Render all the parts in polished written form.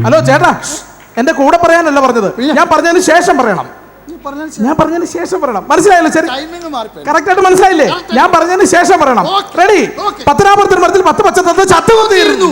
Hello ചേട്ടാ, എന്റെ കൂടെ പറയാനല്ല പറഞ്ഞത്, ഞാൻ പറഞ്ഞതിന് ശേഷം പറയണം. ഞാൻ പറഞ്ഞതിന് ശേഷം പറയണം, മനസ്സിലായല്ലോ? ശരി, കറക്റ്റ് ആയിട്ട് മനസ്സിലായില്ലേ? ഞാൻ പറഞ്ഞതിന് ശേഷം പറയണം. റെഡി? പത്തനാപുരത്തിന് മരത്തിൽ 10 പച്ച തന്ന് ചത്തുകൊണ്ടിരുന്നു.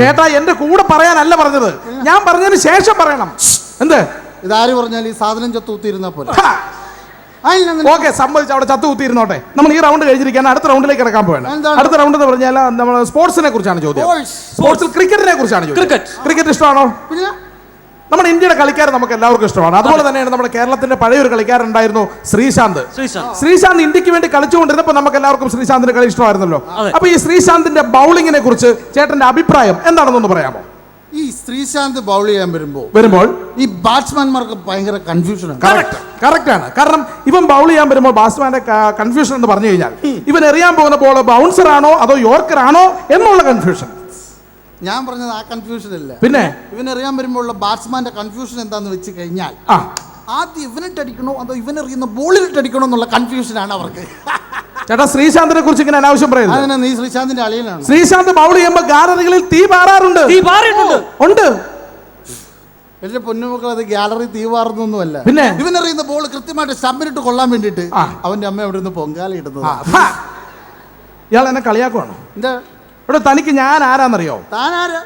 ചേട്ടാ, എന്റെ കൂടെ പറയാനല്ല പറഞ്ഞത്, ഞാൻ പറഞ്ഞതിന് ശേഷം പറയണം. എന്ത് ഇതാര് പറഞ്ഞാൽ ഈ സാധനം ചത്തുകുത്തിയിരുന്ന പോലെ? ഓക്കെ, സമ്മതിച്ചു, അവിടെ ചത്തുകുത്തിയിരുന്നോട്ടെ. നമ്മൾ ഈ റൗണ്ട് കഴിഞ്ഞിരിക്കുകയാണ്, അടുത്ത റൗണ്ടിലേക്ക് കിടക്കാൻ പോയാണ്. അടുത്ത റൗണ്ട് എന്ന് പറഞ്ഞാൽ നമ്മൾ സ്പോർട്സിനെ കുറിച്ചാണ് ചോദ്യം. സ്പോർട്സിൽ ക്രിക്കറ്റിനെ കുറിച്ചാണ് ചോദ്യം. ക്രിക്കറ്റ് ഇഷ്ടമാണോ? നമ്മുടെ ഇന്ത്യയുടെ കളിക്കാരൻ നമുക്ക് എല്ലാവർക്കും ഇഷ്ടമാണ്. അതുപോലെ തന്നെയാണ് നമ്മുടെ കേരളത്തിന്റെ പഴയൊരു കളിക്കാരുണ്ടായിരുന്നു, ശ്രീശാന്ത്. ശ്രീശാന്ത് ഇന്ത്യക്ക് വേണ്ടി കളിച്ചുകൊണ്ടിരുന്നപ്പോൾ നമുക്ക് എല്ലാവർക്കും ശ്രീശാന്തിന്റെ കളി ഇഷ്ടമായിരുന്നല്ലോ. അപ്പൊ ഈ ശ്രീശാന്തിന്റെ ബൗളിങ്ങിനെ കുറിച്ച് ചേട്ടന്റെ അഭിപ്രായം എന്താണെന്നൊന്ന് പറയാമോ? ഈ ശ്രീശാന്ത് ബൗൾ ചെയ്യാൻ വരുമ്പോൾ ഈ ബാറ്റ്സ്മാൻമാർക്ക് ഭയങ്കര കൺഫ്യൂഷനാണ്. കറക്റ്റ് ആണ്. കാരണം ഇവൻ ബൗൾ ചെയ്യാൻ വരുമ്പോൾ ബാറ്റ്സ്മാന്റെ കൺഫ്യൂഷൻ എന്ന് പറഞ്ഞു കഴിഞ്ഞാൽ ഇവൻ എറിയാൻ പോകുന്ന ബോൾ ബൗൺസർ ആണോ അതോ യോർക്കർ ആണോ എന്നുള്ള കൺഫ്യൂഷൻ. ഞാൻ പറഞ്ഞത് ആ കൺഫ്യൂഷൻ അല്ല, പിന്നെ ഇവൻ എറിയാൻ വരുമ്പോഴുള്ള ബാറ്റ്സ്മാന്റെ കൺഫ്യൂഷൻ എന്താന്ന് വെച്ച് കഴിഞ്ഞാൽ ആദ്യം ഇവനിട്ടടിക്കണോ അതോ ഇവനെറിയുന്ന ബോളിലിട്ടടിക്കണോ എന്നുള്ള കൺഫ്യൂഷനാണ് അവർക്ക്. ചേട്ടാ, ശ്രീശാന്തിനെ കുറിച്ച് ഇങ്ങനെ അനാവശ്യം പറയുന്നത്. നീ ശ്രീശാന്തിന്റെ അളിയനാണ്. ശ്രീശാന്ത് ബൗൾ ചെയ്യുമ്പോൾ ഗാലറികളിൽ തീ പാറാറുണ്ട്. ഉണ്ട്. എന്റെ പൊന്നുമക്കൾ, അത് ഗാലറി തീ പാറുന്നൊന്നുമല്ല. പിന്നെ ഇവനെറിയുന്ന ബോൾ കൃത്യമായിട്ട് സ്റ്റമ്പിലിട്ട് കൊള്ളാൻ വേണ്ടിയിട്ട് അവന്റെ അമ്മ അവിടെ നിന്ന് പൊങ്കാല ഇടുന്നത്. ഇയാൾ എന്നെ കളിയാക്കുവാണോ? എന്താ ഇവിടെ തനിക്ക് ഞാൻ ആരാന്നറിയോ?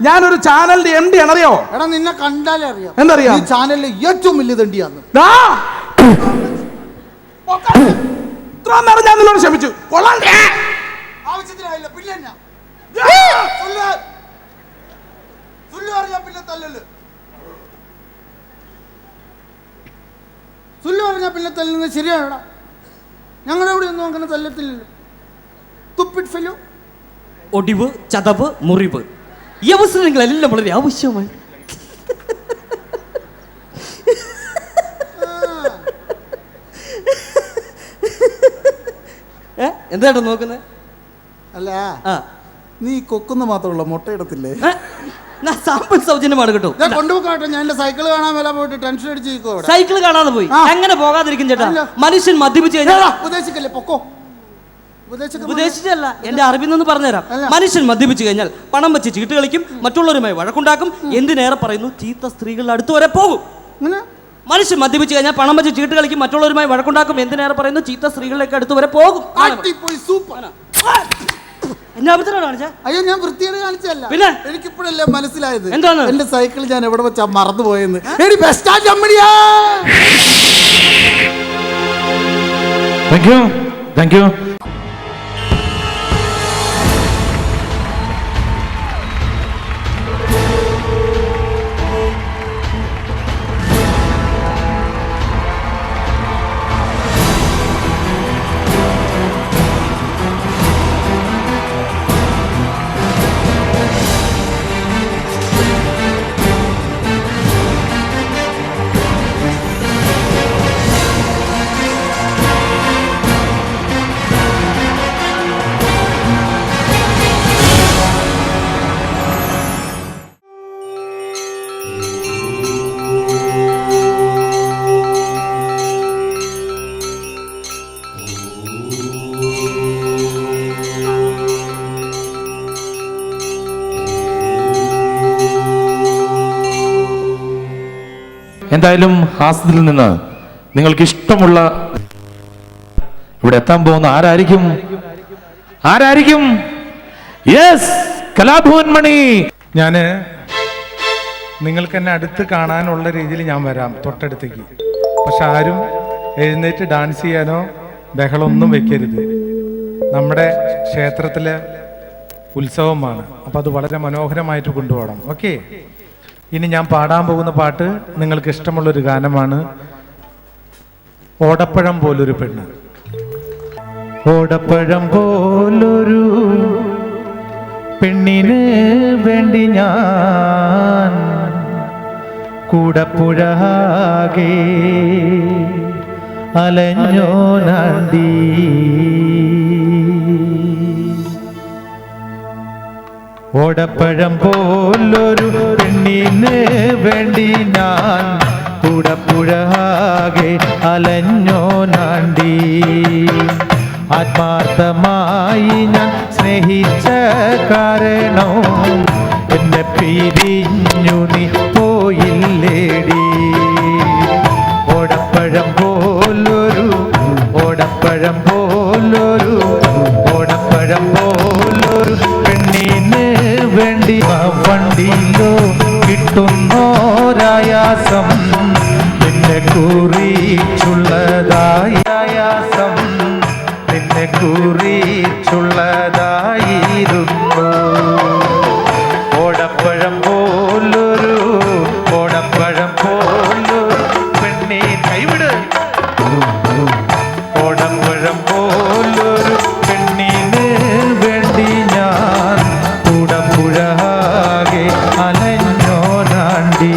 ഞാനൊരു ചാനലിന്റെ MD ആണറിയോ? എടാ, നിന്നെ കണ്ടാലേ അറിയാം. എന്തറിയാം? ഈ ചാനലിലെ ഏറ്റവും വലിയ തണ്ടിയാന്ന്. ഞാൻ നിന്നോട് ക്ഷമിച്ചു. ആവശ്യത്തിനായില്ല, പിന്നെ പിന്നെ തല്ലുന്നത് ശരിയാണോ? ഞങ്ങളുടെ ഇവിടെ ഒന്നും അങ്ങനെ തല്ലത്തില്ലല്ലോ. തുപ്പിട്ട് ഫെലോ, ഒടിവ്, ചതവ്, മുറിവ്, ഈ അവസരങ്ങളെല്ലാം വളരെ ആവശ്യമായി. എന്താ നോക്കുന്നത്? അല്ല, നീ കൊക്കുന്ന മാത്രമല്ല, മുട്ടയിടത്തില്ലേ? സാമ്പിൾ സൗജന്യമാണ് കേട്ടോ. കൊണ്ടുപോകട്ടെ, ഞാൻ എന്റെ സൈക്കിൾ കാണാൻ വില പോയിട്ട് ടെൻഷൻ അടിച്ചിരിക്കോ. സൈക്കിൾ കാണാതെ പോയി അങ്ങനെ പോകാതിരിക്കും ചേട്ടാ. മനുഷ്യൻ മദ്യപിച്ച് കഴിഞ്ഞാൽ ഉപദേശിക്കല്ലേ, പൊക്കോ. ഉപദേശിച്ചല്ല, എന്റെ അറിവിൽ നിന്ന് പറഞ്ഞുതരാം. മനുഷ്യൻ മദ്യപിച്ചു കഴിഞ്ഞാൽ പണം വെച്ച് ചീട്ട് കളിക്കും, മറ്റുള്ളവരുമായി വഴക്കുണ്ടാക്കും, എന്തിനേറെ പറയുന്നു ചീത്ത സ്ത്രീകളുടെ അടുത്ത് വരെ പോകും. മനുഷ്യൻ മദ്യപിച്ചു കഴിഞ്ഞാൽ പണം വെച്ച് ചീട്ട് കളിക്കും, മറ്റുള്ളവരുമായി വഴക്കുണ്ടാക്കും, എന്തിനേറെ പറയുന്നു ചീത്ത സ്ത്രീകളിലേക്ക് അടുത്ത് വരെ പോകും. അയ്യോ, ഞാൻ വൃത്തിയോട് കാണിച്ചല്ല. പിന്നെ എനിക്കിപ്പോഴല്ലേ മനസ്സിലായത് എന്താണ് എന്റെ സൈക്കിൾ ഞാൻ എവിടെ വെച്ചാ മറന്നുപോയെന്ന്. Thank you. എന്തായാലും ഹാസ്യത്തിൽ നിന്ന് നിങ്ങൾക്ക് ഇഷ്ടമുള്ള ഇവിടെ എത്താൻ പോകുന്ന ആരായിരിക്കും? യെസ്, കലാഭവൻ മണി. ഞാന് നിങ്ങൾക്ക് എന്നെ അടുത്ത് കാണാനുള്ള രീതിയിൽ ഞാൻ വരാം തൊട്ടടുത്തേക്ക്. പക്ഷെ ആരും എഴുന്നേറ്റ് ഡാൻസ് ചെയ്യാനോ ബഹളമൊന്നും വെക്കരുത്. നമ്മുടെ ക്ഷേത്രത്തിലെ ഉത്സവമാണ്, അപ്പം അത് വളരെ മനോഹരമായിട്ട് കൊണ്ടുപോകണം. ഓക്കെ, ഇനി ഞാൻ പാടാൻ പോകുന്ന പാട്ട് നിങ്ങൾക്ക് ഇഷ്ടമുള്ളൊരു ഗാനമാണ്. ഓടപ്പഴം പോലൊരു പെണ്ണ്. ഓടപ്പഴം പോലൊരു പെണ്ണിന് വേണ്ടി ഞാൻ കൂടപ്പുഴാകെ അലഞ്ഞോ നാണ്ടി. ഓടപ്പഴം പോലൊരു പെണ്ണിന് വേണ്ടി ഞാൻ കൂടപ്പുഴാകെ അലഞ്ഞോ നാണ്ടി. ആത്മാർത്ഥമായി ഞാൻ സ്നേഹിച്ച കാരണം എന്നെ പിരിഞ്ഞു നീ പോയില്ലേടി. ഓടപ്പഴം പോലൊരു ഓടപ്പഴം പോലൊരു ഓടപ്പഴം പോലൊരു പെണ്ണിന് വേണ്ടി വണ്ടിയിലോ കിട്ടുന്നോരായാസം നിന്നെ കുറിച്ചുള്ളതായാസം നിന്നെ കുറിച്ചുള്ളതായിരുന്നു. ഓടപ്പഴം പോലൊരു ഓടപ്പഴം പോലൊരു പെണ്ണി കൈവിട്. ഓടപ്പഴം പോലൊരു പെണ്ണിന് വേണ്ടി ഞാൻ കൂടപ്പുഴാകെ അലഞ്ഞോനാണ്ടി.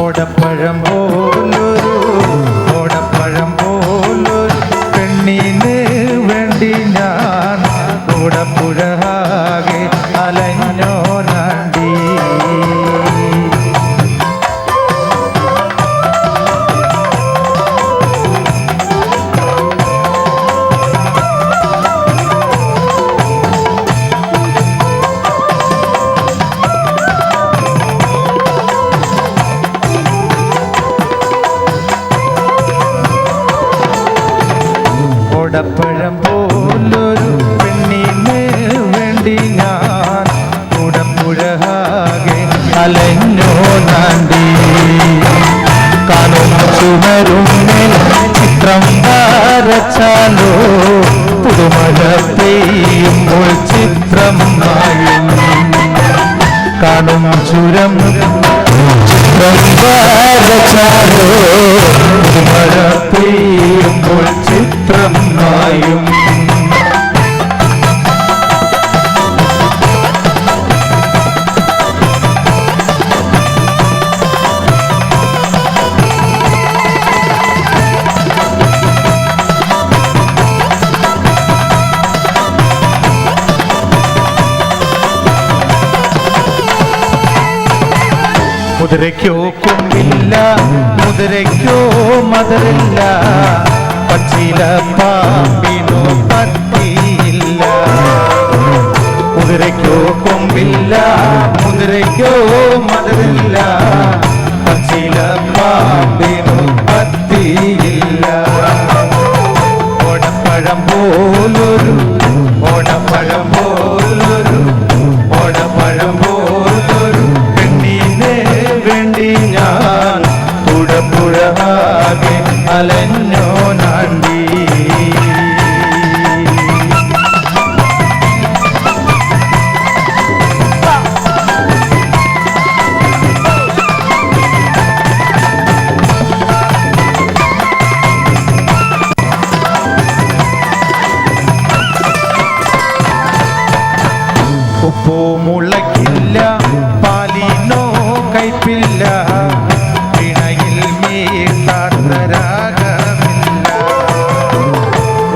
ഓടപ്പഴം പോലൊരു ഓടപ്പഴം പോലൊരു പെണ്ണിന് വേണ്ടി ഞാൻ കൂടപ്പുഴാകെ അലഞ്ഞോനാണ്ടി. ഓടപ്പഴം പോലൊരു പെണ്ണിന് വേണ്ടി ഞാൻ കൂടപ്പുഴാകെ അലഞ്ഞോനാണ്ടി. കാണും ചുമരുമേൽ ചിത്രം വരച്ചാലോ പുതുമഴ പെയ്യുമ്പോൾ ചിത്രം മായും. കാണും ചുരം ചിത്രം വരച്ചാലോ പുതുമഴ പെയ്യുമ്പോൾ ചിത്രം മായും. മുതിരയ്ക്കോ കൊമ്പില്ല മുതിരയ്ക്കോ മധുരില്ല പച്ചില പാമ്പിനോ പറ്റിയില്ല. മുതിരയ്ക്കോ കൊമ്പില്ല മുതിരയ്ക്കോ മധുരില്ല പച്ചില പാമ്പിനോ പറ്റിയില്ല. ഓടപ്പഴം പോലൊരു ഓടപ്പഴം പോലൊരു ഓടപ്പഴം പോലൊരു പെണ്ണിനെ വേണ്ടി ഞാൻ കൂടപ്പുഴാകെ അലഞ്ഞോനാണ്ടി. ഉപ്പോ മുളക്കില്ല പാലിനോ കൈപ്പില്ല പിണയിൽ മീട്ടാത്ത രാഗമില്ല.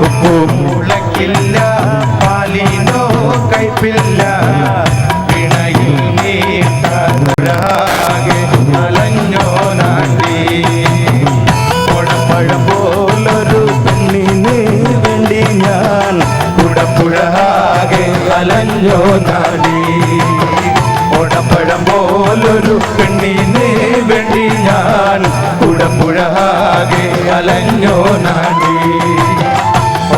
ഉപ്പോ മുളക്കില്ല പാലിനോ കൈപ്പില്ല പിണയിൽ മീട്ടാത്ത രാഗെ അലഞ്ഞോനാണ്ടി. ഓടപ്പഴം പോലൊരു പെണ്ണിന് വേണ്ടി ഞാൻ കൂടപ്പുഴാകെ അലഞ്ഞോനാണ്ടി. ഓടപ്പഴം പോലൊരു പെണ്ണിന് വേണ്ടി ഞാൻ കൂടപ്പുഴാകെ അലഞ്ഞോനാണ്ടി.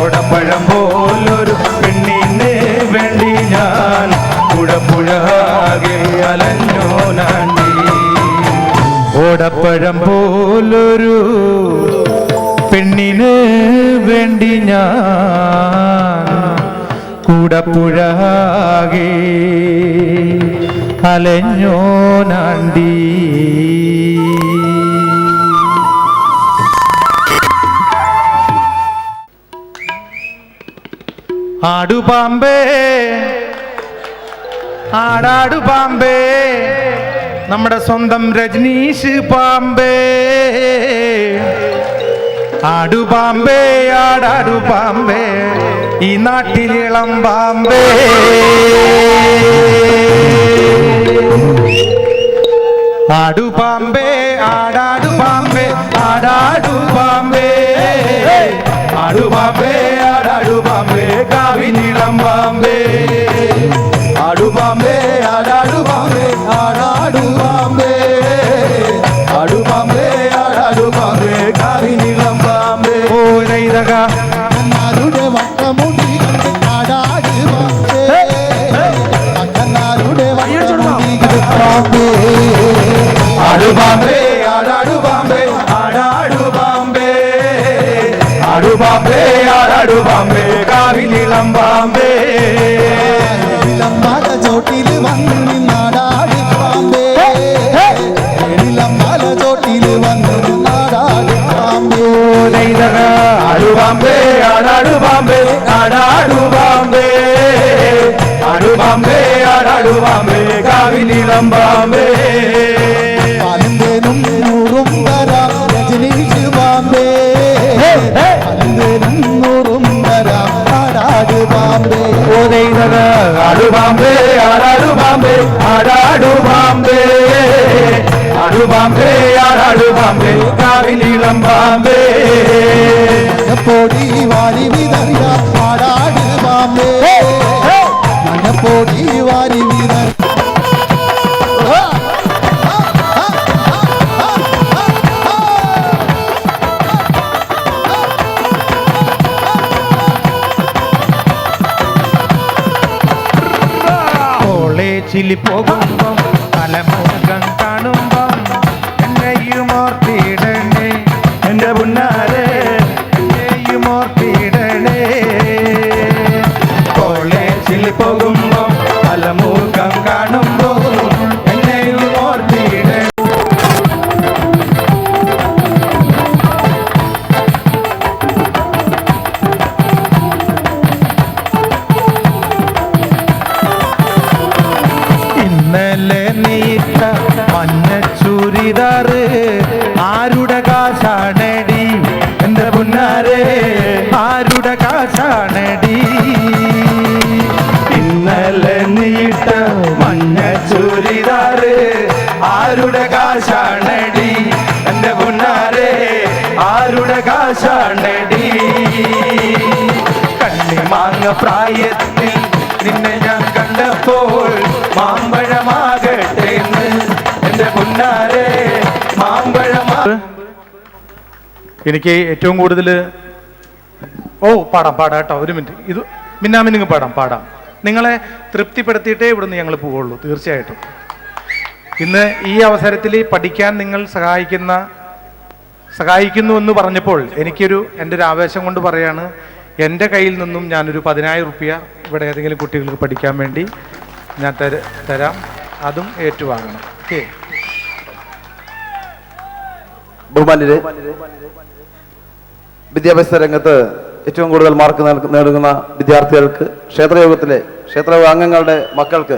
ഓടപ്പഴം പോലൊരു പെണ്ണിന് വേണ്ടി ഞാൻ കൂടപ്പുഴാകെ അലഞ്ഞോനാണ്ടി. ഓടപ്പഴം പോലൊരു പെണ്ണിന് വേണ്ടി ഞാൻ കൂടപ്പുഴാകെ അലഞ്ഞോനാണ്ടി. ആടുപാമ്പേ ആടാടു പാമ്പേ നമ്മുടെ സ്വന്തം രജനീഷ് പാമ്പേ, ആടു പാമ്പേ ആടാടു പാമ്പേ, ഈ നാട്ടിലിളം പാമ്പേ. ആടു പാമ്പേ ആടാടു പാമ്പേ, ആടാടു പാമ്പേ, ആടു പാമ്പേ ആടാടു പാമ്പേ, കാവിനിളം പാമ്പേ. ആടു പാമ്പേ ആടാടു പാമ്പേ, ആടാടു പാമ്പേ, ആടു പാമ്പേ ആടാടു പാമ്പേ, കാവിനിളം പാമ്പേ. ഓ നൈതക കണ്ണാരുടെ വട്ടമുടി കണ്ട് ആടാട് പാമ്പേ, കണ്ണാരുടെ വട്ടമുടി കണ്ട് പാമ്പേ. ആടു പാമ്പേ ആടാടു പാമ്പേ, ആടാടു പാമ്പേ, ആടു പാമ്പേ ആടാടു പാമ്പേ, കാവിനിളം പാമ്പേ. മല ചോട്ടിൽ വന്നു നിന്നാടാട് പാമ്പേ, മല ചോട്ടിൽ വന്നു നിന്നാടാട് പാമ്പേ. ആടു പാമ്പേ ആടാടു പാമ്പേ, ആടാടു പാമ്പേ, ആടു പാമ്പേ ആടാടു പാമ്പേ, കാവിനിളം പാമ്പേ. പലന്തേനും നൂറും വരാം രജനീഷ് പാമ്പേ, പലന്തേനും നൂറും വരാം ആടാട് പാമ്പേ. ആടു പാമ്പേ ആടാടു പാമ്പേ, ആടാടു പാമ്പേ, ആടു പാമ്പേ ആടാടു പാമ്പേ, കാവിനിളം പാമ്പേ. പൊടി വാരി വിതറിയ ആടാട് പാമ്പേ, പൊടി വാരി വിതറി. കോളേജിൽ പോകുമ്പം തലമുഖം കാണുമ്പം എന്നെയും ഓർത്തിടണേ എൻ്റെ പുന്നാരെ, എന്നെയും ഓർത്തിടണേ. കോളേജിൽ പോകുമ്പം തലമുഖം കാണുമ്പം എന്നെയും ഓർത്തിടണേ. ഇന്നലെ നീത്ത മഞ്ഞ ചുരിദാറ് ആരുടെ കാശാണടി എന്റെ പുന്നാരെ, ആരുടെ കാശാണടി. ഇന്നലെ നീത്ത മഞ്ഞ ചുരിദാറ് ആരുടെ കാശാണടി എന്റെ പുന്നാരെ, ആരുടെ കാശാണടി. കണ്ണിമാങ്ങ പ്രായത്തിൽ നിന്നെ ഞാൻ കണ്ടപ്പോൾ മാമ്പഴമാകട്ടെ എന്റെ പുന്നാരെ, മാമ്പഴമാ. എനിക്ക് ഏറ്റവും കൂടുതൽ പാടാം കേട്ടോ, ഒരു മിനിറ്റ്. ഇത് മിന്നാമിനിങ് പാടാം. നിങ്ങളെ തൃപ്തിപ്പെടുത്തിയിട്ടേ ഇവിടുന്ന് ഞങ്ങൾ പോവുള്ളൂ, തീർച്ചയായിട്ടും. ഇന്ന് ഈ അവസരത്തിൽ പഠിക്കാൻ നിങ്ങൾ സഹായിക്കുന്നു എന്ന് പറഞ്ഞപ്പോൾ എൻ്റെ ഒരു ആവേശം കൊണ്ട് പറയാണ്, എൻ്റെ കയ്യിൽ നിന്നും ഞാനൊരു 10,000 രൂപ ഇവിടെ ഏതെങ്കിലും കുട്ടികൾക്ക് പഠിക്കാൻ വേണ്ടി ഞാൻ തരാം. അതും ഏറ്റുവാങ്ങണം. ഓക്കെ. ബഹുമാന്യരെ, വിദ്യാഭ്യാസ രംഗത്ത് ഏറ്റവും കൂടുതൽ മാർക്ക് നേടുന്ന വിദ്യാർത്ഥികൾക്ക് ക്ഷേത്രയോഗ അംഗങ്ങളുടെ മക്കൾക്ക്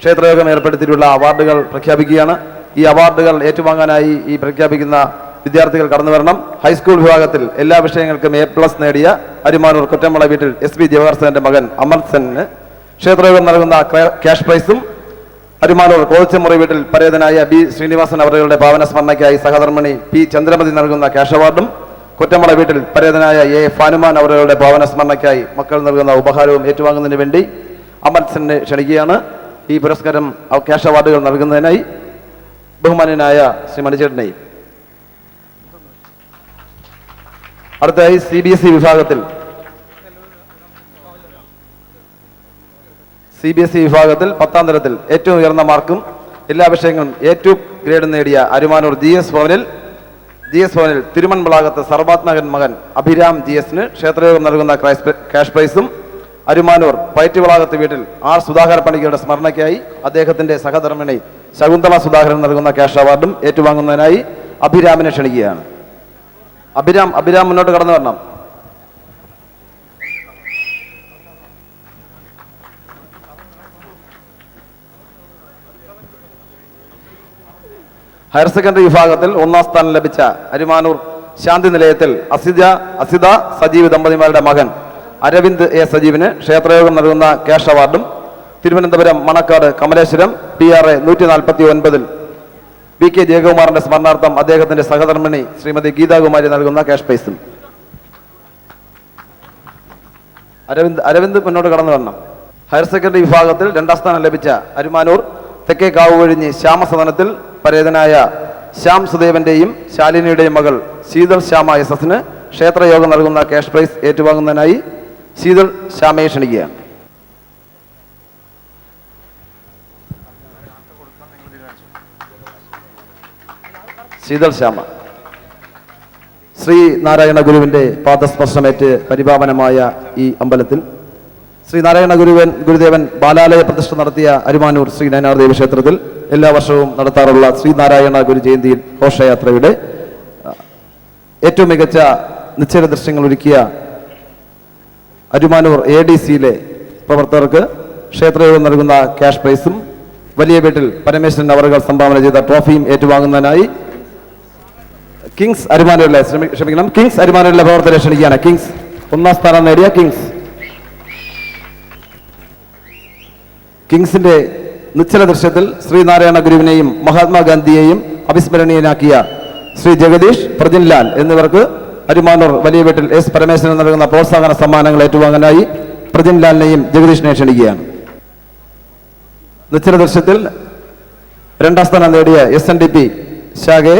ക്ഷേത്രയോഗം ഏർപ്പെടുത്തിയിട്ടുള്ള അവാർഡുകൾ പ്രഖ്യാപിക്കുകയാണ്. ഈ അവാർഡുകൾ ഏറ്റുവാങ്ങാനായി ഈ പ്രഖ്യാപിക്കുന്ന വിദ്യാർത്ഥികൾ കടന്നു വരണം. ഹൈസ്കൂൾ വിഭാഗത്തിൽ എല്ലാ വിഷയങ്ങൾക്കും A+ നേടിയ അരിമാനൂർ കുറ്റമ്പള വീട്ടിൽ SP ജവഹർസന്റെ മകൻ അമർത് സെന്നിന് ക്ഷേത്രയോഗം നൽകുന്ന ക്യാഷ് പ്രൈസും, അരിമാനൂർ കോതച്ചമുറി വീട്ടിൽ പരേതനായ B ശ്രീനിവാസൻ അവരുടെ പാവന സ്മരണയ്ക്കായി സഹധർമ്മിണി P ചന്ദ്രമതി നൽകുന്ന ക്യാഷ് അവാർഡും, കുറ്റമ്പള വീട്ടിൽ പരേതനായ A ഫാനുമാൻ അവരുടെ പാവന സ്മരണയ്ക്കായി മക്കൾ നൽകുന്ന ഉപഹാരവും ഏറ്റുവാങ്ങുന്നതിന് വേണ്ടി അമർത് സെന്നിനെ ക്ഷണിക്കുകയാണ്. ഈ പുരസ്കാരം ക്യാഷ് അവാർഡുകൾ നൽകുന്നതിനായി ബഹുമാന്യനായ ശ്രീ മണിച്ചേട്ടനെയും. അടുത്തതായി CBSE വിഭാഗത്തിൽ പത്താം തരത്തിൽ ഏറ്റവും ഉയർന്ന മാർക്കും എല്ലാ വിഷയങ്ങളും A2 ഗ്രേഡ് നേടിയ അരിമാനൂർ GS ഭവനിൽ തിരുമൺവിളാകത്ത് സർവാത്മകൻ മകൻ അഭിരാം GSന് ക്ഷേത്രയോഗം നൽകുന്ന ക്യാഷ് പ്രൈസും, അരിമാനൂർ പയറ്റുവിളാകത്ത് വീട്ടിൽ R സുധാകര പണിക്കരുടെ സ്മരണയ്ക്കായി അദ്ദേഹത്തിന്റെ സഹധർമ്മിണി ശകുന്തള സുധാകരൻ നൽകുന്ന ക്യാഷ് അവാർഡും ഏറ്റുവാങ്ങുന്നതിനായി അഭിരാമിനെ ക്ഷണിക്കുകയാണ്. അഭിരാം മുന്നോട്ട് കടന്നു വരണം. ഹയർ സെക്കൻഡറി വിഭാഗത്തിൽ 1ാം സ്ഥാനം ലഭിച്ച അരിമാനൂർ ശാന്തി നിലയത്തിൽ അസിത സജീവ് ദമ്പതിമാരുടെ മകൻ അരവിന്ദ് എ സജീവിന് ക്ഷേത്രയോഗം നൽകുന്ന ക്യാഷ് അവാർഡും തിരുവനന്തപുരം മണക്കാട് കമലേശ്വരം PRA 149 VK ജയകുമാറിന്റെ സ്മരണാർത്ഥം അദ്ദേഹത്തിന്റെ സഹധർമ്മിണി ശ്രീമതി ഗീതാകുമാരി നൽകുന്ന ക്യാഷ് പ്രൈസും. അരവിന്ദ് മുന്നോട്ട് കടന്നു വരണം. ഹയർ സെക്കൻഡറി വിഭാഗത്തിൽ 2ാം സ്ഥാനം ലഭിച്ച അരിമാനൂർ തെക്കേ കാവുകൊഴിഞ്ഞി ശ്യാമസദനത്തിൽ പരേതനായ ശ്യാം സുദേവന്റെയും ശാലിനിയുടെയും മകൾ ശീതൾ ശ്യാമ SS ക്ഷേത്രയോഗം നൽകുന്ന ക്യാഷ് പ്രൈസ് ഏറ്റുവാങ്ങുന്നതിനായി ശീതൾ ശ്യാമയെ ക്ഷണിക്കുകയാണ്. ശീതൾ ശ്യാമ. ശ്രീ നാരായണ ഗുരുവിന്റെ പാദസ്പർശമേറ്റ് പരിപാവനമായ ഈ അമ്പലത്തിൽ ശ്രീ നാരായണ ഗുരുദേവൻ ബാലാലയ പ്രതിഷ്ഠ നടത്തിയ അരിമാനൂർ ശ്രീ നയനാർദേവി ക്ഷേത്രത്തിൽ എല്ലാ വർഷവും നടത്താറുള്ള ശ്രീനാരായണ ഗുരു ജയന്തി ഘോഷയാത്രയുടെ ഏറ്റവും മികച്ച നിശ്ചല ദൃശ്യങ്ങൾ ഒരുക്കിയ അരിമാനൂർ ADCയിലെ പ്രവർത്തകർക്ക് ക്ഷേത്രയോഗം നൽകുന്ന ക്യാഷ് പ്രൈസും വലിയ വീട്ടിൽ പരമേശ്വരൻ അവറുകൾ സംഭാവന ചെയ്ത ട്രോഫിയും ഏറ്റുവാങ്ങുന്നതിനായി കിങ്സ് അരിമാനൂരിലെ കിങ്സ് അരിമാനൂരിലെ പ്രവർത്തകരെ ക്ഷണിക്കുകയാണ്. കിങ്സ് 1ാം സ്ഥാനം നേടിയ കിങ്സിന്റെ നിശ്ചല ദൃശ്യത്തിൽ ശ്രീനാരായണ ഗുരുവിനെയും മഹാത്മാഗാന്ധിയെയും അവിസ്മരണീയനാക്കിയ ശ്രീ ജഗദീഷ് പ്രജിൻലാൽ എന്നിവർക്ക് അരിമാനൂർ വലിയ വീട്ടിൽ S പരമേശ്വരൻ നൽകുന്ന പ്രോത്സാഹന സമ്മാനങ്ങൾ ഏറ്റുവാങ്ങാനായി പ്രജിൻലാലിനെയും ജഗദീഷിനെ ക്ഷണിക്കുകയാണ്. നിശ്ചല ദൃശ്യത്തിൽ 2ാം സ്ഥാനം നേടിയ SNDP ശാഖയെ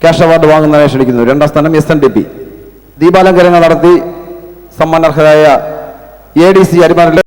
ക്യാഷ് അവാർഡ് വാങ്ങുന്നതിനെ ക്ഷണിക്കുന്നു. 2ാം സ്ഥാനം SNDP. ദീപാലങ്കരങ്ങൾ നടത്തി സമ്മാനാർഹരായ ADC അരിമാനൂരിലെ